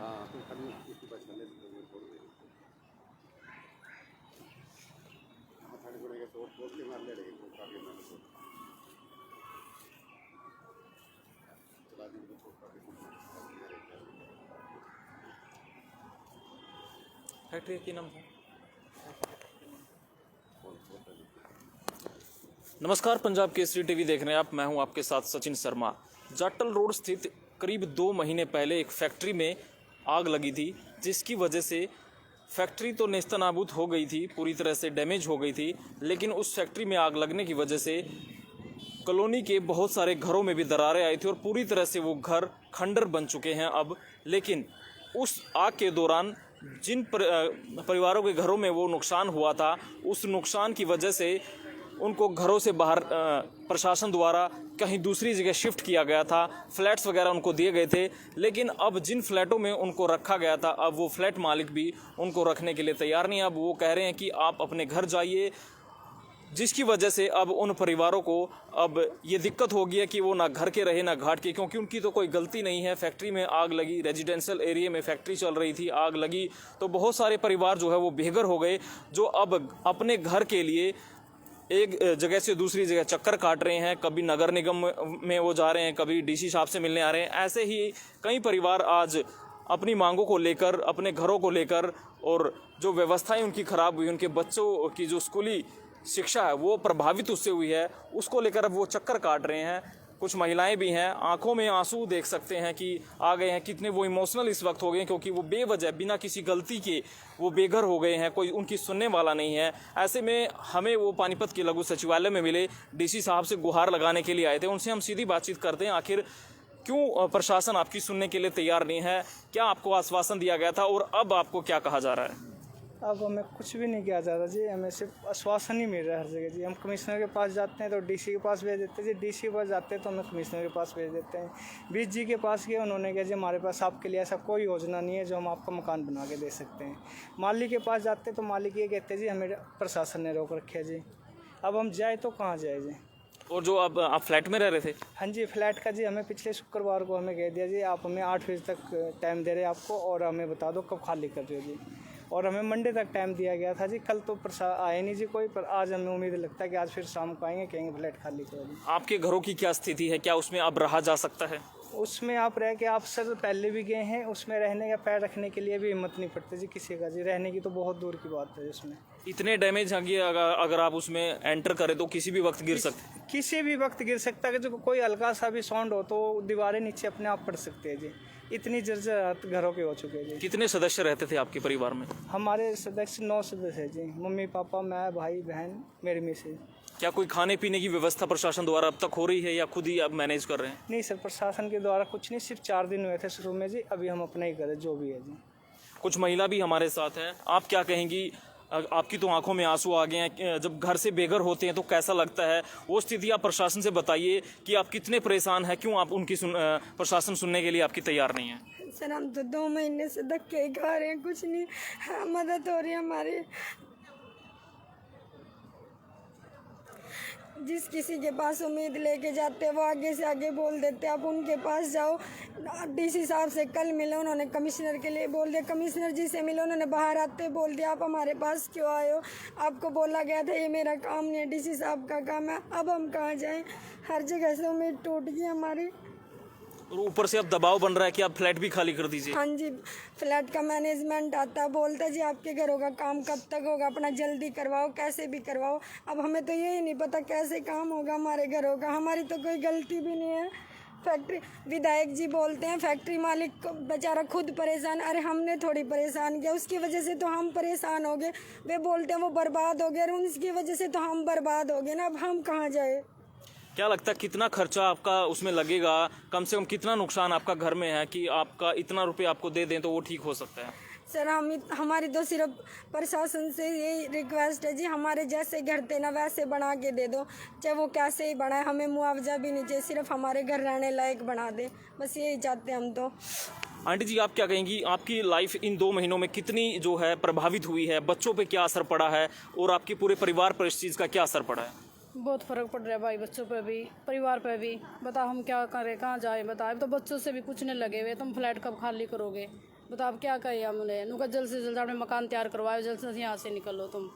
हाँ तो खाली उसकी बचने छोड़ दे थाने को लेकर छोड़ छोड़ के मार ले रही तो काफी मैंने चला दी तो छोड़ काफी फैक्ट्री की नाम था। नमस्कार, पंजाब केसरी टीवी देख रहे हैं आप। मैं हूं आपके साथ सचिन शर्मा। जाटल रोड स्थित करीब 2 महीने पहले एक फैक्ट्री में आग लगी थी, जिसकी वजह से फैक्ट्री तो नेस्तनाबूद हो गई थी, पूरी तरह से डैमेज हो गई थी। लेकिन उस फैक्ट्री में आग लगने की वजह से कॉलोनी के बहुत सारे घरों में भी दरारें आई थी और पूरी तरह से वो घर खंडर बन चुके हैं अब। लेकिन उस आग के दौरान जिन परिवारों के घरों में वो नुकसान हुआ था, उस नुकसान की वजह से उनको घरों से बाहर प्रशासन द्वारा कहीं दूसरी जगह शिफ्ट किया गया था। फ्लैट्स वगैरह उनको दिए गए थे। लेकिन अब जिन फ्लैटों में उनको रखा गया था, अब वो फ्लैट मालिक भी उनको रखने के लिए तैयार नहीं। अब वो कह रहे हैं कि आप अपने घर जाइए, जिसकी वजह से अब उन परिवारों को अब ये दिक्कत हो गई है कि वो ना घर के रहे ना घाट के, क्योंकि उनकी तो कोई गलती नहीं है। फैक्ट्री में आग लगी, रेजिडेंशियल एरिया में फैक्ट्री चल रही थी, आग लगी तो बहुत सारे परिवार जो है वो बेघर हो गए, जो अब अपने घर के लिए एक जगह से दूसरी जगह चक्कर काट रहे हैं। कभी नगर निगम में वो जा रहे हैं, कभी डीसी साहब से मिलने आ रहे हैं। ऐसे ही कई परिवार आज अपनी मांगों को लेकर, अपने घरों को लेकर, और जो व्यवस्थाएं उनकी ख़राब हुई, उनके बच्चों की जो स्कूली शिक्षा है वो प्रभावित उससे हुई है, उसको लेकर अब वो चक्कर काट रहे हैं। कुछ महिलाएं भी हैं, आंखों में आंसू देख सकते हैं कि आ गए हैं, कितने वो इमोशनल इस वक्त हो गए हैं, क्योंकि वो बेवजह बिना किसी गलती के वो बेघर हो गए हैं, कोई उनकी सुनने वाला नहीं है। ऐसे में हमें वो पानीपत के लघु सचिवालय में मिले, डीसी साहब से गुहार लगाने के लिए आए थे। उनसे हम सीधी बातचीत करते हैं, आखिर क्यों प्रशासन आपकी सुनने के लिए तैयार नहीं है, क्या आपको आश्वासन दिया गया था और अब आपको क्या कहा जा रहा है? अब हमें कुछ भी नहीं किया जाता जी, हमें सिर्फ आश्वासन ही मिल रहा है हर जगह जी। हम कमिश्नर के पास जाते हैं तो डीसी के पास भेज देते हैं जी, डीसी के पास जाते हैं तो हमें कमिश्नर के पास भेज देते हैं। बीस जी के पास गए, उन्होंने कहा जी हमारे पास आपके लिए ऐसा कोई योजना नहीं है जो हम आपका मकान बना के दे सकते हैं। माली के पास जाते हैं तो मालिक ये कहते हैं जी हमें प्रशासन ने रोक रखे है जी, अब हम जाए तो कहाँ जाए जी। और जो अब आप फ्लैट में रह रहे थे? हाँ जी, फ्लैट का जी हमें पिछले शुक्रवार को हमें कह दिया जी आप हमें 8 बजे तक टाइम दे रहे हैं आपको, और हमें बता दो कब खाली कर रहे हो जी। और हमें मंडे तक टाइम दिया गया था जी। कल तो आए नहीं जी कोई, पर आज हमें उम्मीद लगता है कि आज फिर शाम को आएंगे, कहेंगे फ्लैट खाली करो जी। आपके घरों की क्या स्थिति है, क्या उसमें अब रहा जा सकता है? उसमें आप रह के, आप सर पहले भी गए हैं, उसमें रहने का पैर रखने के लिए भी हिम्मत नहीं पड़ती जी किसी का जी, रहने की तो बहुत दूर की बात है उसमें। इतने डैमेज अगर आप उसमें एंटर करें तो किसी भी वक्त गिर सकते? किसी भी वक्त गिर सकता है कि जो कोई हल्का सा भी साउंड हो तो दीवारें नीचे अपने आप पड़ सकते हैं जी। इतनी जर्जर घरों के हो चुके हैं जी। कितने सदस्य रहते थे आपके परिवार में? हमारे सदस्य 9 सदस्य हैं जी, मम्मी पापा, मैं, भाई बहन, मेरी मिसेज। क्या कोई खाने पीने की व्यवस्था प्रशासन द्वारा अब तक हो रही है या खुद ही आप मैनेज कर रहे हैं? नहीं सर, प्रशासन के द्वारा कुछ नहीं, सिर्फ 4 दिन हुए थे शुरू में जी, अभी हम अपना ही करें जो भी है जी। कुछ महिला भी हमारे साथ है, आप क्या कहेंगी? आपकी तो आंखों में आंसू आ गए हैं, जब घर से बेघर होते हैं तो कैसा लगता है? वो स्थिति आप प्रशासन से बताइए कि आप कितने परेशान हैं, क्यों आप उनकी प्रशासन सुनने के लिए आपकी तैयार नहीं है? सर हम तो 2 महीने से धक्के खा रहे हैं, कुछ नहीं मदद हो रही है हमारी। जिस किसी के पास उम्मीद लेके जाते हैं वो आगे से आगे बोल देते हैं आप उनके पास जाओ। डीसी साहब से कल मिले, उन्होंने कमिश्नर के लिए बोल दिया, कमिश्नर जी से मिले, उन्होंने बाहर आते बोल दिया आप हमारे पास क्यों आए हो, आपको बोला गया था ये मेरा काम नहीं है, डीसी साहब का काम है। अब हम कहाँ जाएं, हर जगह से उम्मीद टूट गई हमारी। और ऊपर से अब दबाव बन रहा है कि आप फ्लैट भी खाली कर दीजिए। हाँ जी, फ्लैट का मैनेजमेंट आता है, बोलता है जी आपके घरों का काम कब तक होगा, अपना जल्दी करवाओ, कैसे भी करवाओ। अब हमें तो यही नहीं पता कैसे काम होगा हमारे घरों का, हमारी तो कोई गलती भी नहीं है। फैक्ट्री विधायक जी बोलते हैं फैक्ट्री मालिक को बेचारा खुद परेशान, अरे हमने थोड़ी परेशान किया, उसकी वजह से तो हम परेशान हो गए। वे बोलते हैं वो बर्बाद हो गए, अरे उनकी वजह से तो हम बर्बाद हो गए ना, अब हम कहाँ जाए। क्या लगता है कितना खर्चा आपका उसमें लगेगा, कम से कम कितना नुकसान आपका घर में है कि आपका इतना रुपये आपको दे दें तो वो ठीक हो सकता है? सर हमारी तो सिर्फ प्रशासन से यही रिक्वेस्ट है जी, हमारे जैसे घर थे ना वैसे बना के दे दो, चाहे वो कैसे ही बनाए, हमें मुआवजा भी नहीं चाहिए, सिर्फ हमारे घर रहने लायक बना दे, बस यही चाहते हैं हम तो। आंटी जी, आप क्या कहेंगी, आपकी लाइफ इन 2 महीनों में कितनी जो है प्रभावित हुई है? बच्चों पे क्या असर पड़ा है और आपके पूरे परिवार पर इस चीज़ का क्या असर पड़ा है? बहुत फ़र्क पड़ रहा है भाई, बच्चों पे भी, परिवार पे भी। बता हम क्या करें, कहाँ जाए, बता। अब तो बच्चों से भी पूछने लगे हुए तुम फ्लैट कब खाली करोगे, बता अब क्या कहें हम उन्हें, उनका जल्द से जल्द अपने मकान तैयार करवाओ, जल्द से यहाँ से निकलो तुम।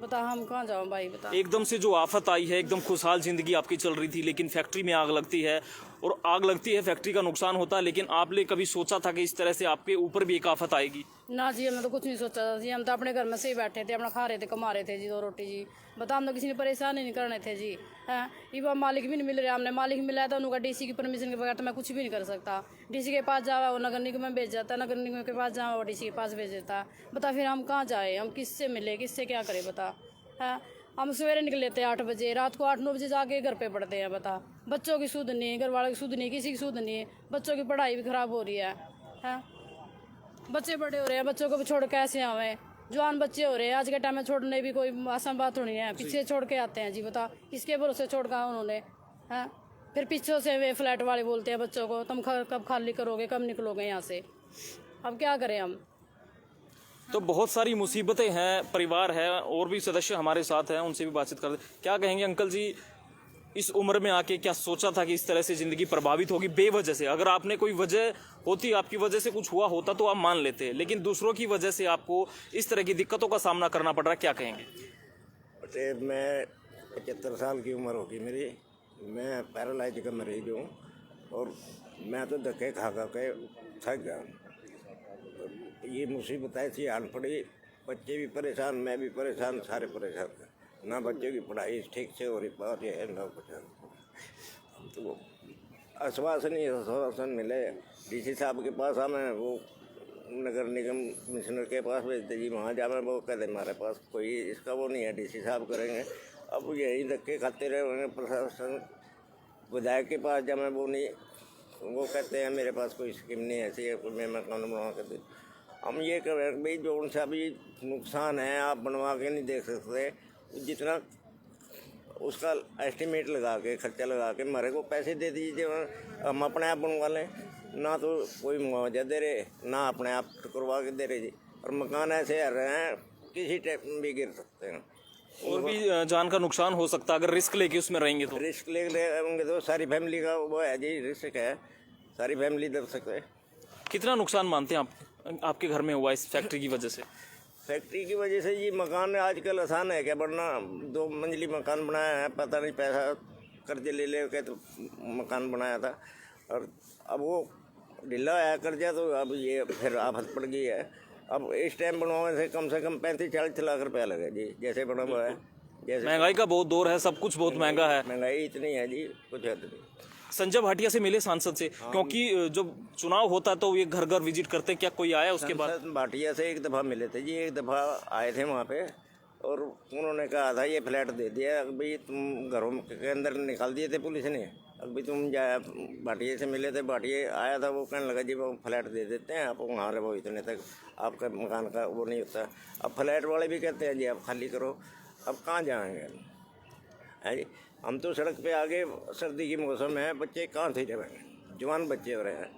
बता हम कहाँ जाओ भाई, बता। एकदम से जो आफत आई है, एकदम खुशहाल जिंदगी आपकी चल रही थी, लेकिन फैक्ट्री में आग लगती है, और आग लगती है, फैक्ट्री का नुकसान होता है, लेकिन आपने कभी सोचा था कि इस तरह से आपके ऊपर भी एक आफत आएगी? ना जी, हमने तो कुछ नहीं सोचा था जी, हम तो अपने घर में से ही बैठे थे, अपना खा रहे थे, कमा रहे थे जी 2 रोटी जी। बता हम तो किसी ने परेशान ही नहीं करने थे जी। हैं ये मालिक भी नहीं मिल रहा, हमने मालिक मिला है तो उनका डीसी की परमिशन के बगैर तो मैं कुछ भी नहीं कर सकता। डीसी के पास जावा वो नगर निगम में भेज जाता, नगर निगम के पास जावा वो डीसी के पास भेज देता। बता फिर हम कहाँ जाए, हम किससे मिले, किससे क्या करें बता। हैं हम सवेरे निकल लेते हैं 8 बजे, रात को 8-9 बजे जाके घर पे पड़ते हैं। बता बच्चों की सुध नहीं, घर वालों की सुध नहीं, किसी की सुध नहीं, बच्चों की पढ़ाई भी खराब हो रही है। हैं बच्चे बड़े हो रहे हैं, बच्चों को भी छोड़ कैसे आवे, जवान बच्चे हो रहे हैं, आज के टाइम में छोड़ने भी कोई आसान बात होनी है, पीछे छोड़ के आते हैं जी। बता किसके भरोसे छोड़ का उन्होंने। हैं फिर पीछे से वे फ्लैट वाले बोलते हैं बच्चों को तुम कब खाली करोगे, कब निकलोगे यहाँ से। अब क्या करें हम। तो बहुत सारी मुसीबतें हैं, परिवार है, और भी सदस्य हमारे साथ हैं, उनसे भी बातचीत करते। क्या कहेंगे अंकल जी, इस उम्र में आके क्या सोचा था कि इस तरह से ज़िंदगी प्रभावित होगी बेवजह से? अगर आपने कोई वजह होती, आपकी वजह से कुछ हुआ होता तो आप मान लेते, लेकिन दूसरों की वजह से आपको इस तरह की दिक्कतों का सामना करना पड़ रहा है, क्या कहेंगे? बच्चे मैं 75 साल की उम्र होगी मेरी, मैं पैरालाइज का मरीज हूँ, और मैं तो धक्के खा खा के थक गया। ये मुसीबत ऐसी आन पड़ी, बच्चे भी परेशान, मैं भी परेशान, सारे परेशान। ना बच्चों की पढ़ाई ठीक से हो रही बात है, ना कुछ। तो आश्वासन मिले डीसी साहब के पास, हमें वो नगर निगम कमिश्नर के पास भेजते जी, वहाँ जामे वो कहते हमारे पास कोई इसका वो नहीं है, डीसी साहब करेंगे। अब यही धक्के खाते रहे, प्रशासन विधायक के पास जामे वो नहीं, वो कहते हैं मेरे पास कोई स्कीम नहीं ऐसी है, कोई मैं मकान बनवा के दे। हम ये कह रहे हैं भाई जो उनसे अभी नुकसान है आप बनवा के नहीं देख सकते, जितना उसका एस्टिमेट लगा के खर्चा लगा के हमारे को पैसे दे दीजिए, हम अपने आप बनवा लें। ना तो कोई मुआवजा दे रहे, ना अपने आप करवा के दे रहे जी। और मकान ऐसे आ रहे हैं किसी टाइप में भी गिर सकते हैं, और भी जान का नुकसान हो सकता है अगर रिस्क लेके उसमें रहेंगे तो। रिस्क ले होंगे तो सारी फैमिली का वो है जी, रिस्क है, सारी फैमिली दे सकते हैं। कितना नुकसान मानते हैं आप आपके घर में हुआ इस फैक्ट्री की वजह से? फैक्ट्री की वजह से ये मकान आजकल आसान है क्या बनना, 2 मंजिली मकान बनाया है, पता नहीं पैसा कर्जे ले के तो मकान बनाया था, और अब वो ढीला आया कर्जा, तो अब ये फिर आफत पड़ गई है। अब इस टाइम बनवाने से कम 35-40 लाख रुपया लगे जी, जैसे बना हुआ है। जैसे महंगाई का बहुत दौर है, सब कुछ बहुत महंगा है। महंगाई इतनी है जी, कुछ हद नहीं। संजय भाटिया से मिले सांसद से, क्योंकि जब चुनाव होता है तो ये घर घर विजिट करते हैं, क्या कोई आया उसके बाद? सांसद भाटिया से एक दफ़ा मिले थे जी, एक दफ़ा आए थे वहाँ पे, और उन्होंने कहा था ये फ्लैट दे दिया, भाई तुम घरों के अंदर निकाल दिए थे पुलिस ने, अभी तुम जाए भाटिया से मिले थे, भाटिया आया था, वो कहने लगा जी वो फ्लैट दे देते हैं आप वहाँ रहो इतने तक, आपका मकान का वो नहीं होता। अब फ्लैट वाले भी कहते हैं जी आप खाली करो, अब कहाँ जाएंगे है जी। हम तो सड़क पे आगे, सर्दी की मौसम है, बच्चे कहाँ से जाएंगे, जवान बच्चे हो रहे हैं।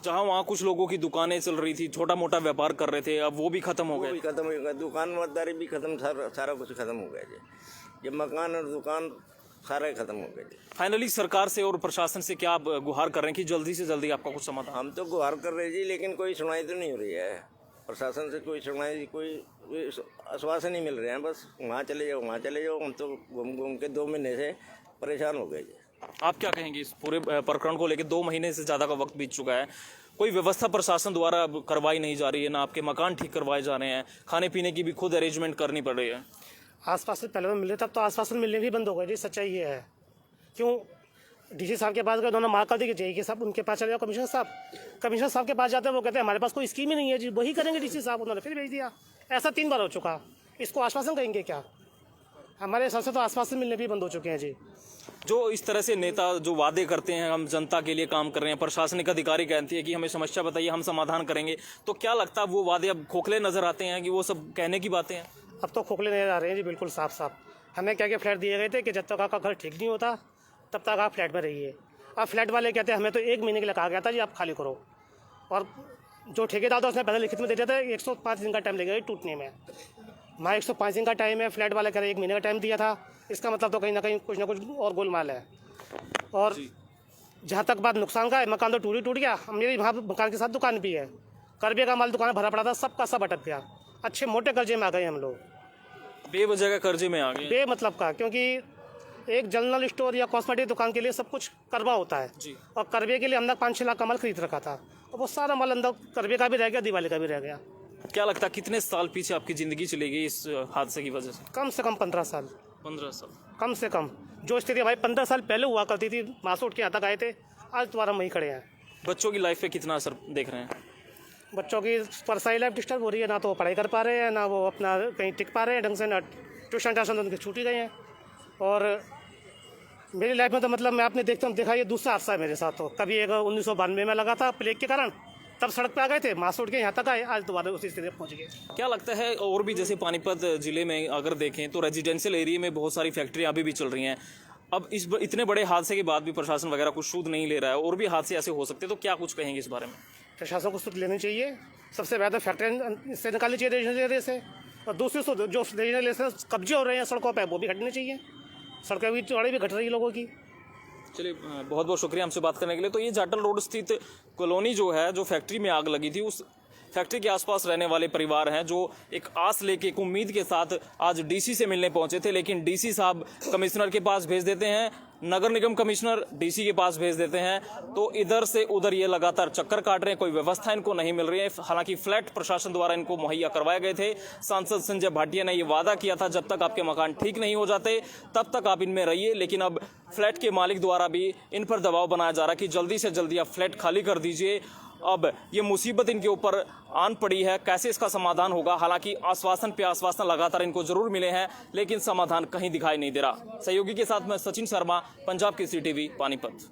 जहाँ वहाँ कुछ लोगों की दुकानें चल रही थी, छोटा मोटा व्यापार कर रहे थे, अब वो भी खत्म हो वो गए। भी खत्म हो गया, दुकानदारी भी खत्म, सारा कुछ खत्म हो गया जी, ये मकान और दुकान सारे खत्म हो गए जी। फाइनली सरकार से और प्रशासन से क्या आप गुहार कर रहे हैं कि जल्दी से जल्दी आपका कुछ समाधान? हम तो गुहार कर रहे जी, लेकिन कोई सुनाई तो नहीं हो रही है प्रशासन से, कोई सुनाई, कोई आश्वासन नहीं मिल रहे हैं, बस वहाँ चले जाओ वहाँ चले जाओ। हम तो घूम के 2 महीने से परेशान हो गए जी। आप क्या कहेंगे इस पूरे प्रकरण को लेकर? 2 महीने से ज़्यादा का वक्त बीत चुका है, कोई व्यवस्था प्रशासन द्वारा अब करवाई नहीं जा रही है, ना आपके मकान ठीक करवाए जा रहे हैं, खाने पीने की भी खुद अरेंजमेंट करनी पड़ रही है। आसपास से पहले मिले तब तो आसपास मिलने भी बंद हो गए जी, सच्चाई ये है। क्यों डीसी साहब के पास गए, उन्होंने माँ कर दी कि जेई के साहब उनके पास चले जाओ, कमिश्नर साहब के पास जाते हैं, वो कहते हैं हमारे पास कोई स्कीम ही नहीं है जी, वही करेंगे डीसी साहब, उन्होंने फिर भेज दिया। ऐसा 3 बार हो चुका, इसको आश्वासन कहेंगे क्या? हमारे हिसाब से तो आश्वासन मिलने भी बंद हो चुके हैं जी। जो इस तरह से नेता जो वादे करते हैं हम जनता के लिए काम कर रहे हैं, प्रशासनिक अधिकारी कहती है कि हमें समस्या बताइए हम समाधान करेंगे, तो क्या लगता है वो वादे अब खोखले नजर आते हैं कि वो सब कहने की बातें हैं? अब तो खोखले नजर आ रहे हैं जी, बिल्कुल साफ साफ। हमें क्या फ्लैट दिए गए थे कि जब तक आपका घर ठीक नहीं होता तब तक आप फ्लैट में रहिए। अब फ्लैट वाले कहते हैं हमें तो 1 महीने के लिए कहा गया था जी आप खाली करो, और जो ठेकेदार था उसने पहले लिखित में दे दिया था 105 दिन का टाइम लगेगा टूटने में। वहाँ 105 दिन का टाइम है, फ्लैट वाले कह रहे 1 महीने का टाइम दिया था, इसका मतलब तो कहीं ना कहीं कुछ ना कुछ और गोलमाल है। और जहाँ तक बात नुकसान का है, मकान तो टूट गया, मेरी वहाँ मकान के साथ दुकान भी है, कर्जे का माल दुकान भरा पड़ा था, सबका सब अटक गया। अच्छे मोटे कर्जे में आ गए हम लोग, बेवजह का कर्जे में आ गए। बेमतलब का, क्योंकि एक जनरल स्टोर या कॉस्मेटिक दुकान के लिए सब कुछ करवा होता है जी। और करवे के लिए हमने 5-6 लाख का माल खरीद रखा था और वो सारा माल अंदर करवे का भी रह गया, दिवाली का भी रह गया। क्या लगता है कितने साल पीछे आपकी ज़िंदगी चली गई इस हादसे की वजह से? कम 15 साल, 15 साल। कम से कम। जो स्थिति भाई 15 साल पहले हुआ करती थी, मासूट के यहाँ तक आए थे, आज दोबारा वहीं खड़े हैं। बच्चों की लाइफ पे कितना असर देख रहे हैं? बच्चों की पर्सनल लाइफ डिस्टर्ब हो रही है, ना तो वो पढ़ाई कर पा रहे हैं, ना वो अपना कहीं टिक पा रहे हैं ढंग से, ना ट्यूशन टाशन उनके छूट ही गए हैं। और मेरी लाइफ में तो मतलब मैं आपने देखा ये दूसरा हादसा है मेरे साथ। तो कभी एक 1992 में लगा था प्लेग के कारण, तब सड़क पे आ गए थे, मासूट के यहाँ तक आए, आज दोबारा उसी स्थिति में पहुँच गए। क्या लगता है और भी जैसे पानीपत जिले में अगर देखें तो रेजिडेंशियल एरिया में बहुत सारी फैक्ट्रियाँ अभी भी चल रही हैं। अब इतने बड़े हादसे के बाद भी प्रशासन वगैरह कुछ सूद नहीं ले रहा है और भी हादसे ऐसे हो सकते हैं, तो क्या कुछ कहेंगे इस बारे में? प्रशासन को सूद लेनी चाहिए। सबसे ज़्यादा फैक्ट्री से निकालनी चाहिए रीजनल एरिया से, और दूसरी सूद जो रीजनल एरिया से कब्जे हो रहे हैं सड़कों पर, वो भी हटने चाहिए। सड़कें भी चौड़ी भी घट रही है लोगों की। चलिए, बहुत बहुत शुक्रिया हमसे बात करने के लिए। तो ये जाटल रोड स्थित कॉलोनी जो है, जो फैक्ट्री में आग लगी थी, उस फैक्ट्री के आसपास रहने वाले परिवार हैं जो एक आस लेके, एक उम्मीद के साथ आज डीसी से मिलने पहुंचे थे, लेकिन डीसी साहब कमिश्नर के पास भेज देते हैं, नगर निगम कमिश्नर डीसी के पास भेज देते हैं, तो इधर से उधर ये लगातार चक्कर काट रहे हैं, कोई व्यवस्था इनको नहीं मिल रही है। हालांकि फ्लैट प्रशासन द्वारा इनको मुहैया करवाए गए थे। सांसद संजय भाटिया ने ये वादा किया था, जब तक आपके मकान ठीक नहीं हो जाते तब तक आप इनमें रहिए, लेकिन अब फ्लैट के मालिक द्वारा भी इन पर दबाव बनाया जा रहा है कि जल्दी से जल्दी आप फ्लैट खाली कर दीजिए। अब ये मुसीबत इनके ऊपर आन पड़ी है, कैसे इसका समाधान होगा? हालांकि आश्वासन पे आश्वासन लगातार इनको जरूर मिले हैं, लेकिन समाधान कहीं दिखाई नहीं दे रहा। सहयोगी के साथ मैं सचिन शर्मा, पंजाब केसरी टीवी, पानीपत।